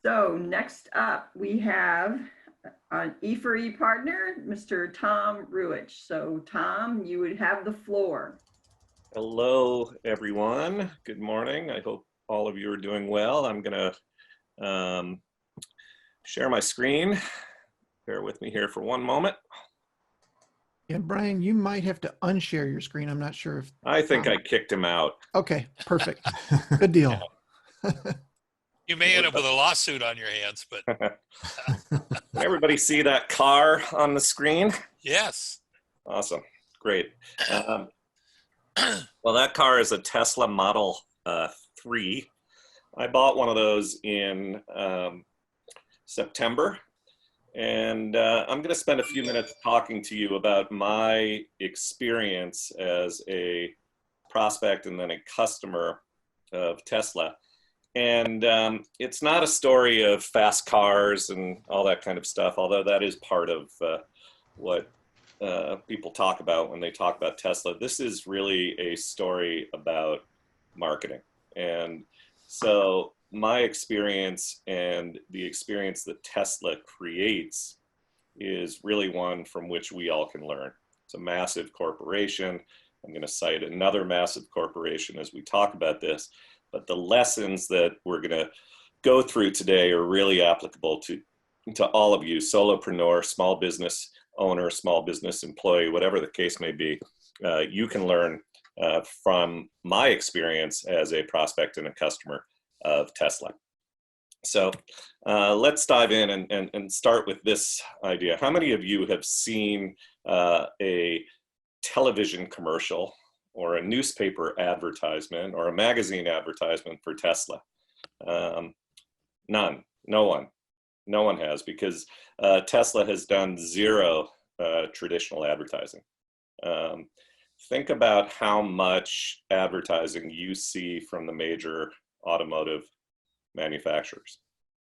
So next up, we have an e4e partner, Mr. Tom Ruwitch. So Tom, you would have the floor. Hello, everyone. Good morning. I hope all of you are doing well. I'm going to share my screen. Bear with me here for one moment. Yeah, Brian, you might have to unshare your screen. I'm not sure if I think I kicked him out. Okay, perfect. Good deal. You may end up with a lawsuit on your hands, but Can everybody see that car on the screen? yes. Awesome. Great. Well, that car is a Tesla Model 3. I bought one of those in September. And I'm going to spend a few minutes talking to you about my experience as a prospect and then a customer of Tesla. And it's not a story of fast cars and all that kind of stuff, although that is part of what people talk about when they talk about Tesla. This is really a story about marketing. And so my experience and the experience that Tesla creates is really one from which we all can learn. It's a massive corporation. I'm going to cite another massive corporation as we talk about this, but the lessons that we're going to go through today are really applicable to all of you, solopreneur, small business owner, small business employee, whatever the case may be. You can learn from my experience as a prospect and a customer of Tesla. So let's dive in and start with this idea. How many of you have seen a television commercial or a newspaper advertisement or a magazine advertisement for Tesla? None. No one. No one has, because Tesla has done zero traditional advertising. Think about how much advertising you see from the major automotive manufacturers.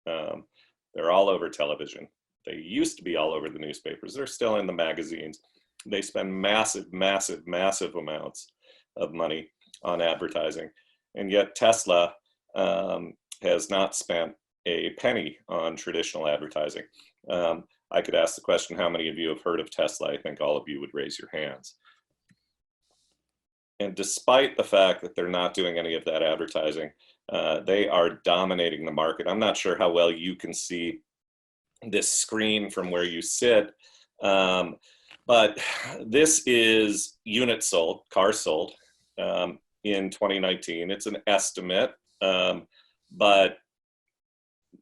They're all over television. They used to be all over the newspapers. They're still in the magazines. They spend massive, massive, massive amounts of money on advertising. And yet Tesla has not spent a penny on traditional advertising. I could ask the question, how many of you have heard of Tesla? I think all of you would raise your hands. And despite the fact that they're not doing any of that advertising, they are dominating the market. I'm not sure how well you can see this screen from where you sit, but this is units sold, cars sold in 2019. It's an estimate, but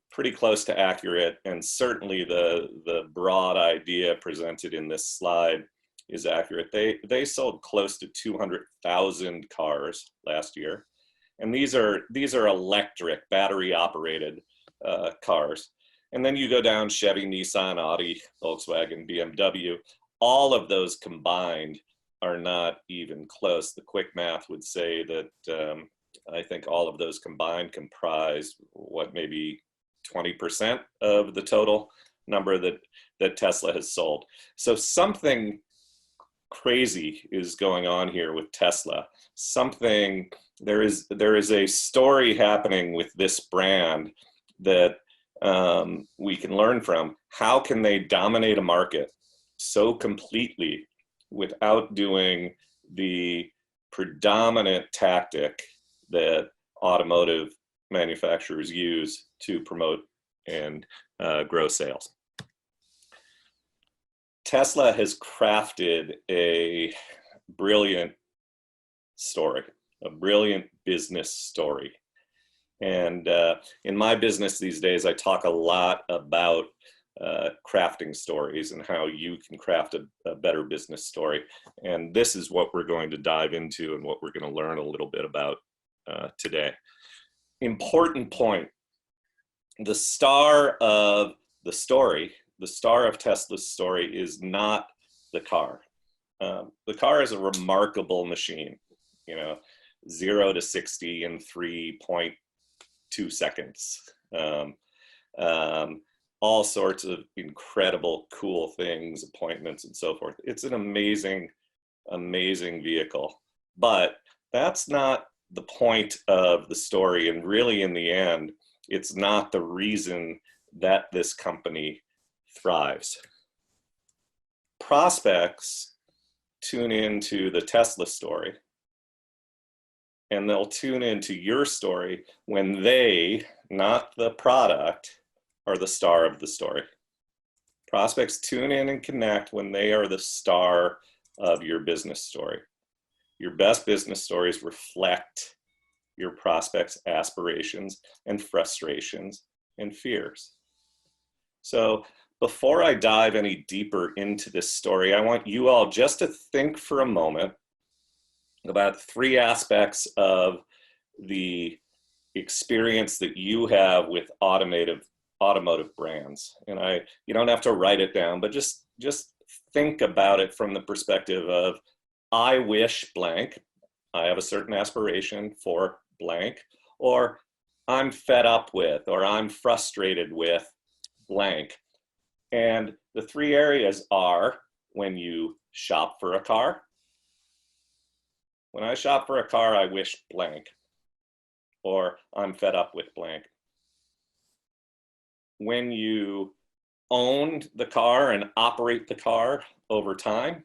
pretty close to accurate. And certainly the broad idea presented in this slide is accurate. They sold close to 200,000 cars last year. And these are electric, battery operated cars. And then you go down Chevy, Nissan, Audi, Volkswagen, BMW. All of those combined are not even close. The quick math would say that I think all of those combined comprise what, maybe 20% of the total number that Tesla has sold. So something crazy is going on here with Tesla. There is a story happening with this brand that we can learn from. How can they dominate a market so completely without doing the predominant tactic that automotive manufacturers use to promote and grow sales? Tesla has crafted a brilliant story, a brilliant business story. And in my business these days, I talk a lot about crafting stories and how you can craft a better business story. And this is what we're going to dive into and what we're going to learn a little bit about today. Important point. The star of the story, the star of Tesla's story, is not the car. The car is a remarkable machine, 0 to 60 in 3.2 seconds. All sorts of incredible, cool things, appointments, and so forth. It's an amazing, amazing vehicle. But that's not the point of the story. And really, in the end, It's not the reason that this company thrives. Prospects tune into the Tesla story, and they'll tune into your story when they, not the product, are the star of the story. Prospects tune in and connect when they are the star of your business story. Your best business stories reflect your prospects' aspirations and frustrations and fears. So before I dive any deeper into this story, I want you all just to think for a moment about 3 aspects of the experience that you have with automotive brands. And you don't have to write it down, but just think about it from the perspective of, I wish blank, I have a certain aspiration for blank, or I'm fed up with, or I'm frustrated with blank. And the 3 areas are when you shop for a car. When I shop for a car, I wish blank, or I'm fed up with blank. When you own the car and operate the car over time,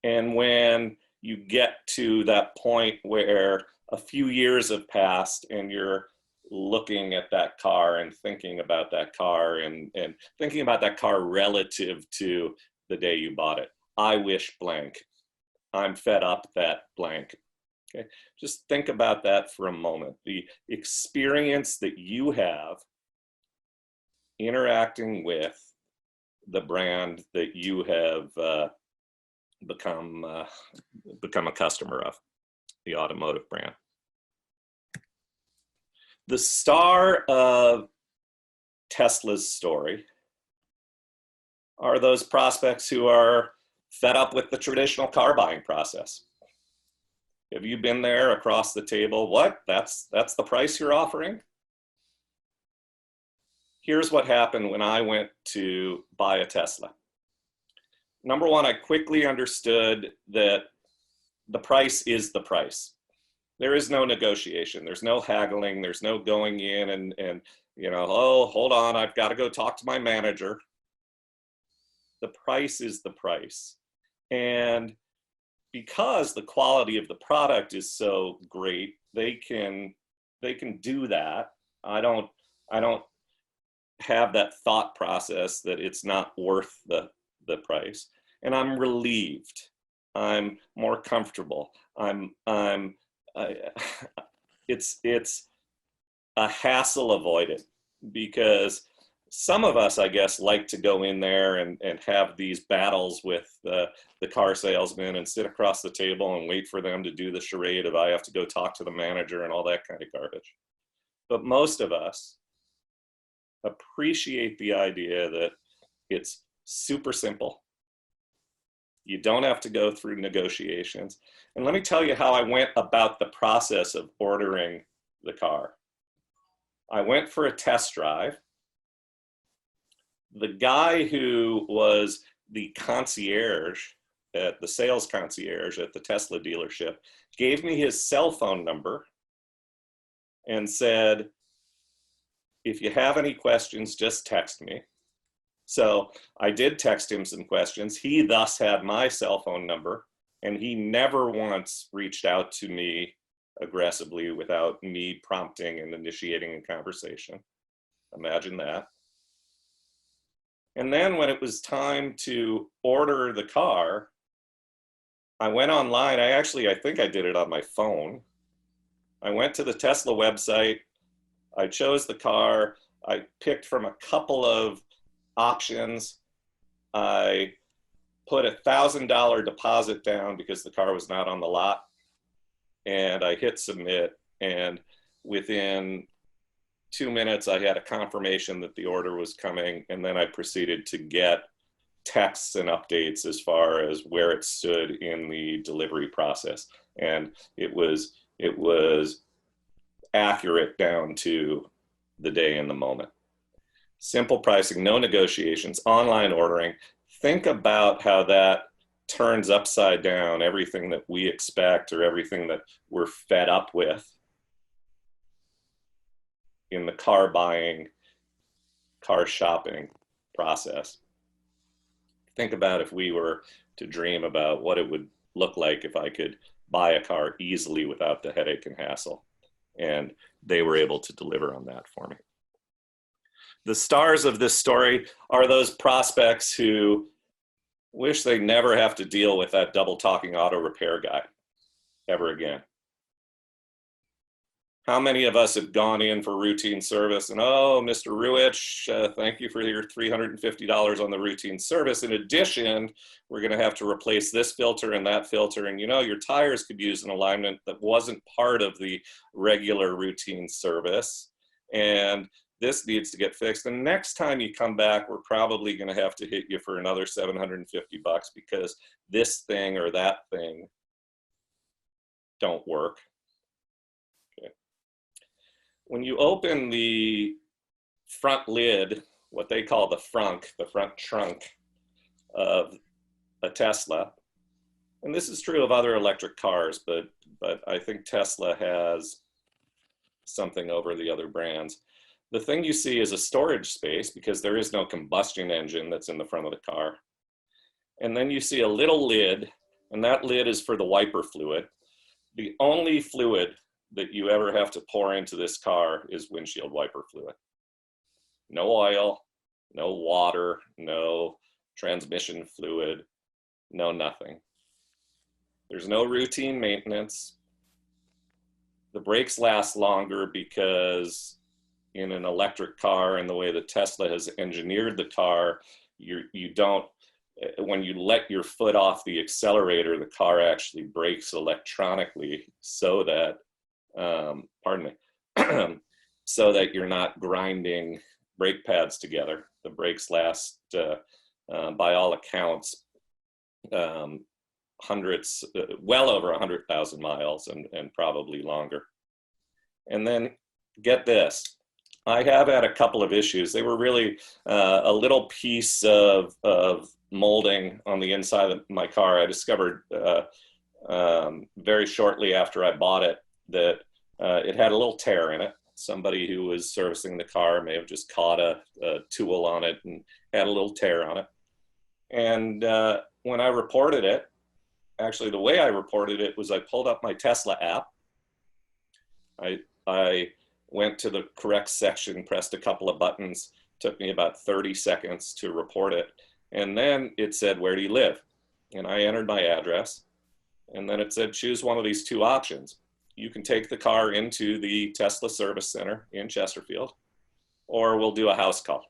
and when you get to that point where a few years have passed and you're looking at that car and thinking about that car and thinking about that car relative to the day you bought it. I wish blank. I'm fed up that blank. Okay, just think about that for a moment. The experience that you have interacting with the brand that you have become a customer of, the automotive brand. The star of Tesla's story are those prospects who are fed up with the traditional car buying process. Have you been there across the table? What? That's the price you're offering? Here's what happened when I went to buy a Tesla. Number one, I quickly understood that the price is the price. There is no negotiation. There's no haggling. There's no going in and oh, hold on, I've got to go talk to my manager. The price is the price. And because the quality of the product is so great, they can do that. I don't have that thought process that it's not worth the price. And I'm relieved. I'm more comfortable. It's a hassle avoided, because some of us, I guess, like to go in there and have these battles with the car salesman and sit across the table and wait for them to do the charade of I have to go talk to the manager and all that kind of garbage. But most of us appreciate the idea that it's super simple. You don't have to go through negotiations. And let me tell you how I went about the process of ordering the car. I went for a test drive. The guy who was the concierge, the sales concierge at the Tesla dealership, gave me his cell phone number and said, if you have any questions, just text me. So I did text him some questions. He thus had my cell phone number, and he never once reached out to me aggressively without me prompting and initiating a conversation. Imagine that. And then when it was time to order the car, I went online. I think I did it on my phone. I went to the Tesla website. I chose the car. I picked from a couple of options. I put $1,000 deposit down because the car was not on the lot, and I hit submit, and within 2 minutes I had a confirmation that the order was coming, and then I proceeded to get texts and updates as far as where it stood in the delivery process, and it was accurate down to the day and the moment. Simple pricing, no negotiations, online ordering. Think about how that turns upside down everything that we expect or everything that we're fed up with. in the car buying, car shopping process. Think about if we were to dream about what it would look like if I could buy a car easily without the headache and hassle. And they were able to deliver on that for me. The stars of this story are those prospects who wish they never have to deal with that double talking auto repair guy ever again. How many of us have gone in for routine service and, oh, Mr. Ruwitch, thank you for your $350 on the routine service. In addition, we're going to have to replace this filter and that filter. And you know, your tires could use an alignment that wasn't part of the regular routine service. And this needs to get fixed. And next time you come back, we're probably going to have to hit you for another $750 because this thing or that thing don't work. When you open the front lid, what they call the front trunk of a Tesla, and this is true of other electric cars, but I think Tesla has something over the other brands. The thing you see is a storage space because there is no combustion engine that's in the front of the car. And then you see a little lid, and that lid is for the wiper fluid. The only fluid that you ever have to pour into this car is windshield wiper fluid. No oil, no water, no transmission fluid, no nothing. There's no routine maintenance. The brakes last longer because in an electric car and the way that Tesla has engineered the car, you don't, when you let your foot off the accelerator, the car actually brakes electronically so that so that you're not grinding brake pads together. The brakes last, by all accounts, hundreds, well over 100,000 miles and probably longer. And then get this, I have had a couple of issues. They were really a little piece of molding on the inside of my car. I discovered very shortly after I bought it that it had a little tear in it. Somebody who was servicing the car may have just caught a tool on it and had a little tear on it. And when I reported it, actually the way I reported it was I pulled up my Tesla app. I went to the correct section, pressed a couple of buttons, took me about 30 seconds to report it. And then it said, where do you live? And I entered my address. And then it said, choose one of these two options. You can take the car into the Tesla service center in Chesterfield, or we'll do a house call.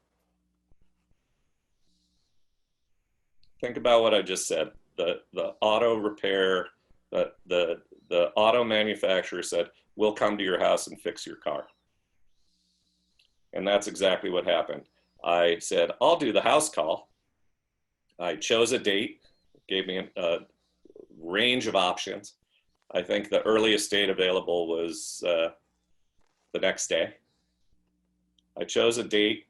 Think about what I just said. The auto repair, the auto manufacturer said, we'll come to your house and fix your car. And that's exactly what happened. I said, I'll do the house call. I chose a date, gave me a range of options. I think the earliest date available was the next day. I chose a date.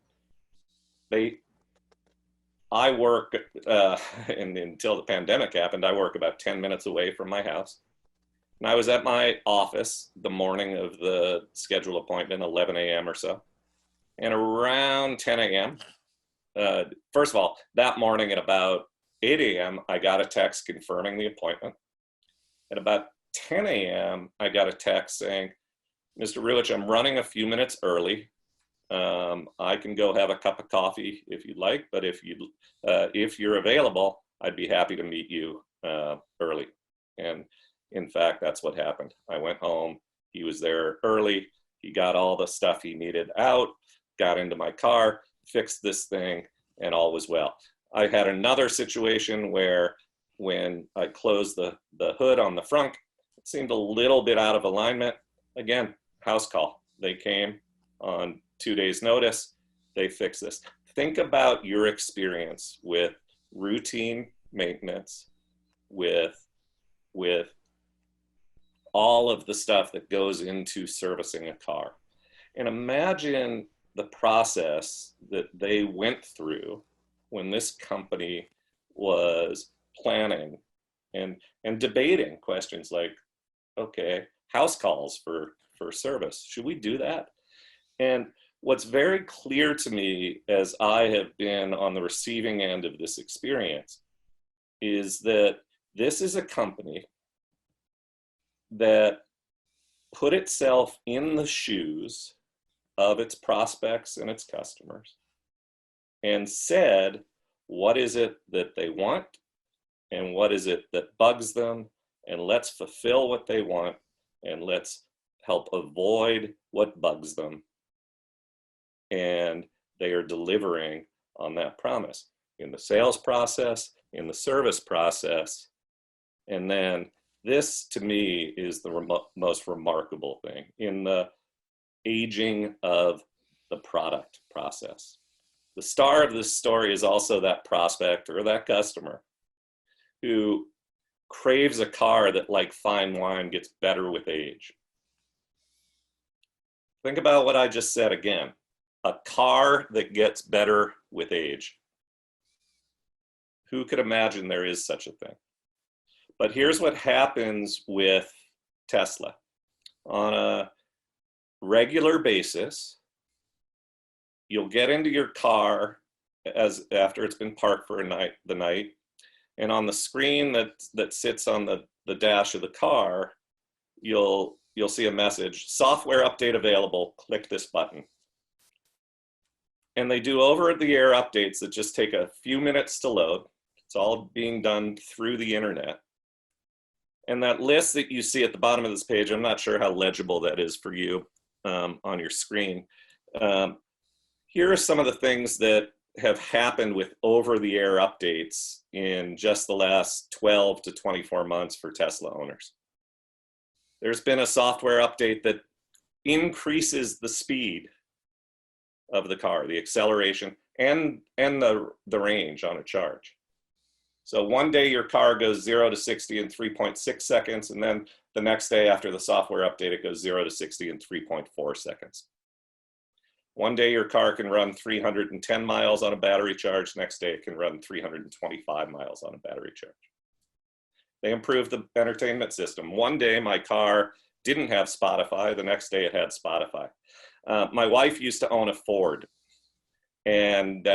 I work, and until the pandemic happened, I work about 10 minutes away from my house. And I was at my office the morning of the scheduled appointment, 11 a.m. or so. And around 10 a.m., first of all, that morning at about 8 a.m., I got a text confirming the appointment. At about 10 a.m., I got a text saying, Mr. Ruwitch, I'm running a few minutes early. I can go have a cup of coffee if you'd like, but if you're available, I'd be happy to meet you early. And in fact, that's what happened. I went home. He was there early. He got all the stuff he needed out, got into my car, fixed this thing, and all was well. I had another situation where when I closed the hood on the front, it seemed a little bit out of alignment. Again, house call. They came on 2 days' notice. They fixed this. Think about your experience with routine maintenance, with all of the stuff that goes into servicing a car. And imagine the process that they went through when this company was planning and debating questions like, okay, house calls for service. Should we do that? And what's very clear to me as I have been on the receiving end of this experience is that this is a company that put itself in the shoes of its prospects and its customers and said, what is it that they want and what is it that bugs them, and let's fulfill what they want and let's help avoid what bugs them. And they are delivering on that promise in the sales process, in the service process. And then this, to me, is the most remarkable thing in the aging of the product process. The star of this story is also that prospect or that customer who craves a car that, like fine wine, gets better with age. Think about what I just said again. A car that gets better with age. Who could imagine there is such a thing? But here's what happens with Tesla. On a regular basis, you'll get into your car after it's been parked for the night, and on the screen that sits on the dash of the car, you'll see a message, software update available, click this button. And they do over-the-air updates that just take a few minutes to load. It's all being done through the internet. And that list that you see at the bottom of this page, I'm not sure how legible that is for you on your screen. Here are some of the things that have happened with over-the-air updates in just the last 12 to 24 months for Tesla owners. There's been a software update that increases the speed of the car, the acceleration, and the range on a charge. So one day your car goes 0 to 60 in 3.6 seconds, and then the next day after the software update, it goes 0 to 60 in 3.4 seconds. One day your car can run 310 miles on a battery charge. Next day it can run 325 miles on a battery charge. They improved the entertainment system. One day my car didn't have Spotify. The next day it had Spotify. My wife used to own a Ford, and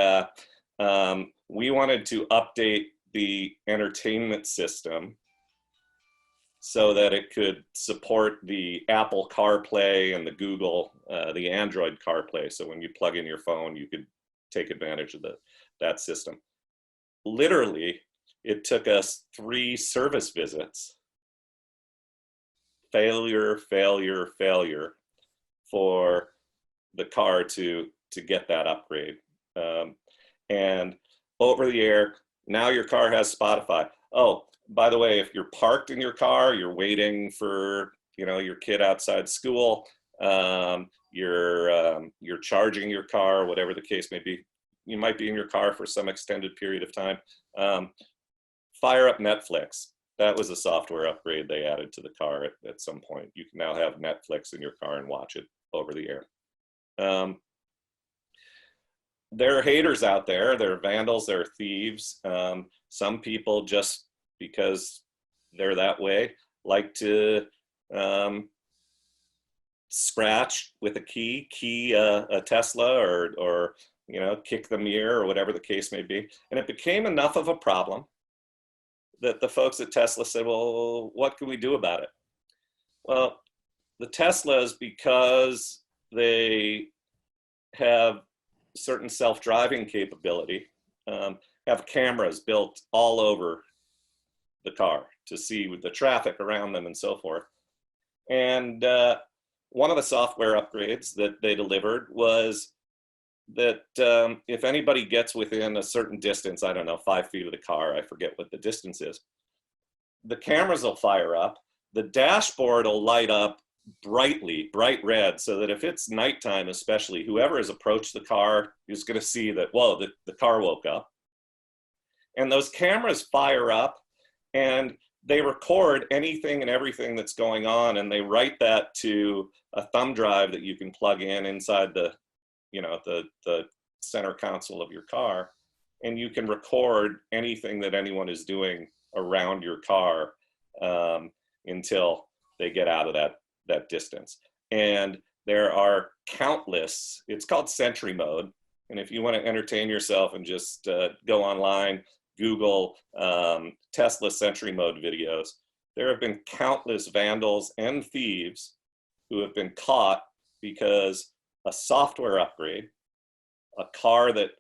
we wanted to update the entertainment system so that it could support the Apple CarPlay and the Google, the Android CarPlay. So when you plug in your phone, you could take advantage of that system. Literally, it took us 3 service visits, failure, failure, failure, for the car to get that upgrade. And over the air, now your car has Spotify. Oh, by the way, if you're parked in your car, you're waiting for your kid outside school, you're charging your car, whatever the case may be. You might be in your car for some extended period of time. Fire up Netflix. That was a software upgrade they added to the car at some point. You can now have Netflix in your car and watch it over the air. There are haters out there. There are vandals. There are thieves. Some people, just because they're that way, like to scratch with a key a Tesla or kick the mirror or whatever the case may be. And it became enough of a problem that the folks at Tesla said, well, what can we do about it? Well, the Teslas, because they have certain self-driving capability, have cameras built all over the car to see the traffic around them and so forth. And one of the software upgrades that they delivered was that if anybody gets within a certain distance, I don't know, 5 feet of the car, I forget what the distance is, the cameras will fire up, the dashboard will light up brightly, bright red, so that if it's nighttime especially, whoever has approached the car is going to see that, whoa, the car woke up. And those cameras fire up and they record anything and everything that's going on, and they write that to a thumb drive that you can plug in inside the center console of your car, and you can record anything that anyone is doing around your car until they get out of that distance. And there are countless, it's called Sentry Mode. And if you want to entertain yourself and just go online, Google Tesla Sentry Mode videos, there have been countless vandals and thieves who have been caught because a software upgrade, a car that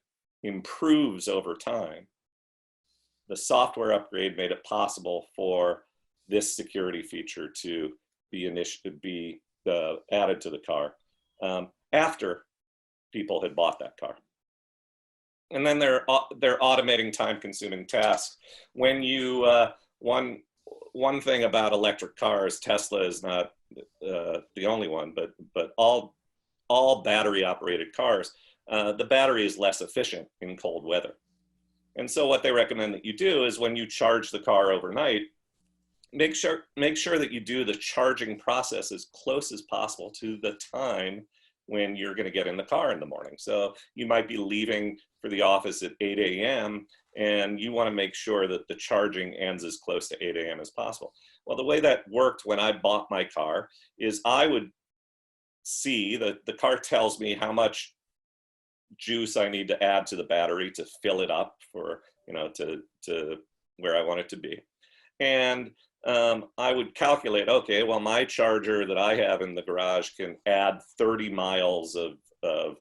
improves over time, the software upgrade made it possible for this security feature to be added to the car after people had bought that car. And then they're automating time-consuming tasks. When you one thing about electric cars, Tesla is not the only one, but all battery-operated cars, the battery is less efficient in cold weather. And so what they recommend that you do is when you charge the car overnight, make sure that you do the charging process as close as possible to the time when you're going to get in the car in the morning. So you might be leaving for the office at 8 a.m. and you want to make sure that the charging ends as close to 8 a.m. as possible. Well, the way that worked when I bought my car is I would see that the car tells me how much juice I need to add to the battery to fill it up for, to where I want it to be. And I would calculate, okay, well, my charger that I have in the garage can add 30 miles of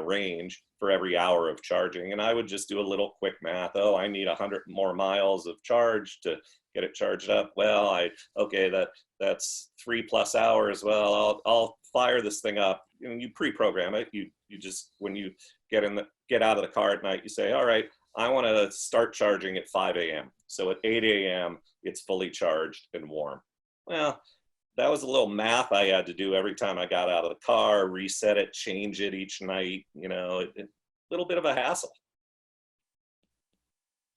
range for every hour of charging. And I would just do a little quick math. Oh, I need 100 more miles of charge to get it charged up. Well, that's 3+ hours. Well, I'll fire this thing up. You pre-program it. You just, when you get out of the car at night, you say, all right, I want to start charging at 5 a.m. So at 8 a.m., it's fully charged and warm. Well, that was a little math I had to do every time I got out of the car, reset it, change it each night, a little bit of a hassle.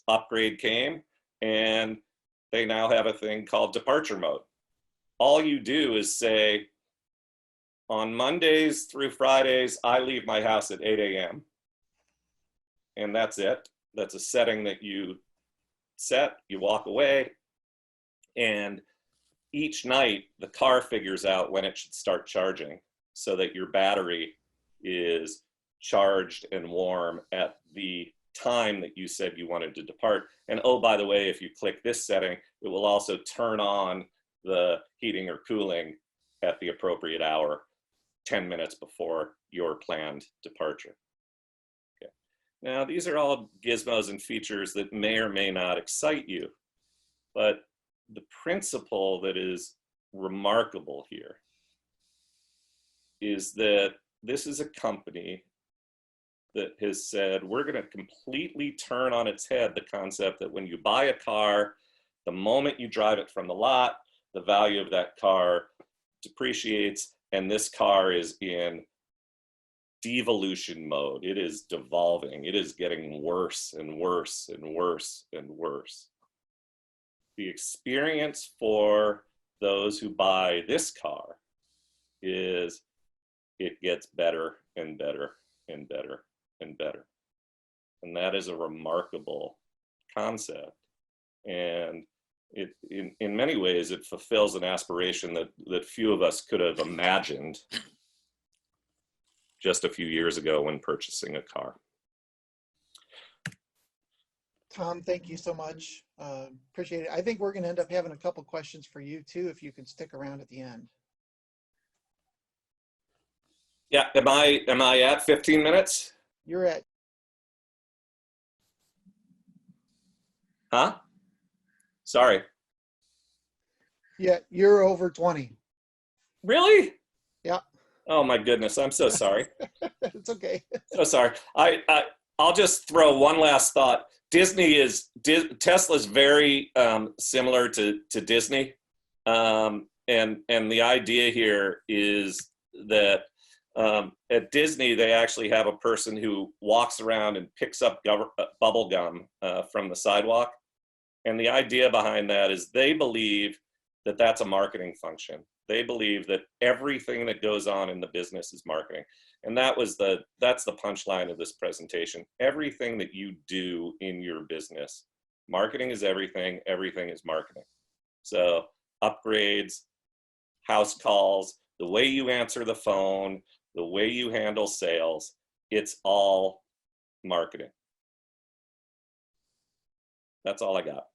Upgrade came, and they now have a thing called departure mode. All you do is say, on Mondays through Fridays, I leave my house at 8 a.m. And that's it. That's a setting that you set, you walk away, and each night the car figures out when it should start charging so that your battery is charged and warm at the time that you said you wanted to depart. And oh, by the way, if you click this setting, it will also turn on the heating or cooling at the appropriate hour, 10 minutes before your planned departure. Okay. Now, these are all gizmos and features that may or may not excite you, but the principle that is remarkable here is that this is a company that has said, we're going to completely turn on its head the concept that when you buy a car, the moment you drive it from the lot, the value of that car depreciates, and this car is in devolution mode. It is devolving. It is getting worse and worse and worse and worse. The experience for those who buy this car is it gets better and better and better and better. And that is a remarkable concept. And it, in many ways, it fulfills an aspiration that few of us could have imagined just a few years ago when purchasing a car. Tom, thank you so much. Appreciate it. I think we're going to end up having a couple questions for you too, if you can stick around at the end. Yeah, am I at 15 minutes? You're at. Huh? Sorry. Yeah, you're over 20. Really? Yeah. Oh my goodness, I'm so sorry. It's okay. So sorry. I'll just throw one last thought. Tesla's very similar to Disney, and the idea here is that at Disney they actually have a person who walks around and picks up bubble gum from the sidewalk, and the idea behind that is they believe that that's a marketing function. They believe that everything that goes on in the business is marketing. And that's the punchline of this presentation. Everything that you do in your business, marketing is everything, everything is marketing. So upgrades, house calls, the way you answer the phone, the way you handle sales, it's all marketing. That's all I got.